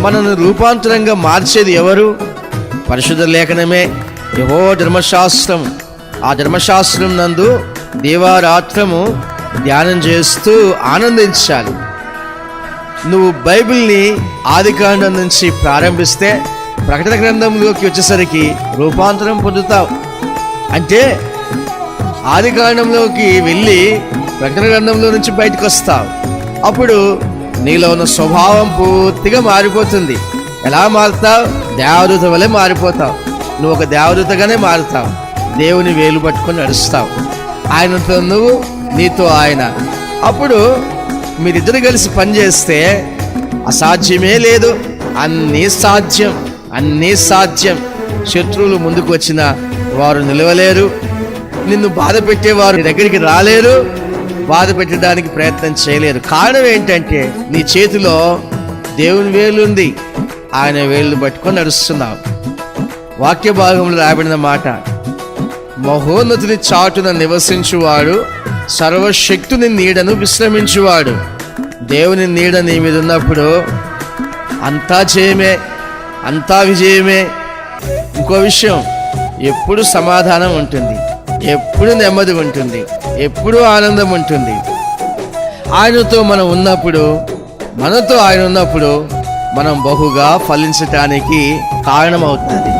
మనను రూపాంతరంగా మార్చేది ఎవరు? పరిశుద్ధ లేఖనమే, యెహోవా ధర్మశాస్త్రం. ఆ ధర్మశాస్త్రం నందు దీవారాత్రము ధ్యానం చేస్తూ ఆనందించాలి. నువ్వు బైబిల్ని ఆదికాండం నుంచి ప్రారంభిస్తే ప్రకటన గ్రంథంలోకి వచ్చేసరికి రూపాంతరం పొందుతావు. అంటే ఆదికాండంలోకి వెళ్ళి ప్రకటన గ్రంథంలో నుంచి బయటకు వస్తావు. అప్పుడు నీలో ఉన్న స్వభావం పూర్తిగా మారిపోతుంది. ఎలా మారుతావు? దేవదూత వలె మారిపోతావు. నువ్వు ఒక దేవదూతగానే మారుతావు. దేవుని వేలు పట్టుకొని నడుస్తావు. ఆయనతో నువ్వు, నీతో ఆయన. అప్పుడు మీరిద్దరు కలిసి పనిచేస్తే అసాధ్యమే లేదు. అన్నీ సాధ్యం, అన్నీ సాధ్యం. శత్రువులు ముందుకు వచ్చినా వారు నిలవలేరు. నిన్ను బాధ పెట్టేవారు నీ దగ్గరికి రాలేరు, బాధ పెట్టడానికి ప్రయత్నం చేయలేరు. కారణం ఏంటంటే నీ చేతిలో దేవుని వేలు ఉంది. ఆయన వేళ్ళు పట్టుకొని నడుస్తున్నావు. వాక్య భాగంలో రాబడిన మాట, మహోన్నతుని చాటున నివసించువాడు సర్వశక్తుని నీడను విశ్రమించువాడు. దేవుని నీడ నీ మీద ఉన్నప్పుడు అంతా జయమే, అంతా విజయమే. ఇంకో విషయం, ఎప్పుడు సమాధానం ఉంటుంది, ఎప్పుడు నెమ్మది ఉంటుంది, ఎప్పుడు ఆనందం ఉంటుంది. ఆయనతో మనం ఉన్నప్పుడు, మనతో ఆయన ఉన్నప్పుడు మనం బహుగా ఫలించటానికి కారణమవుతుంది.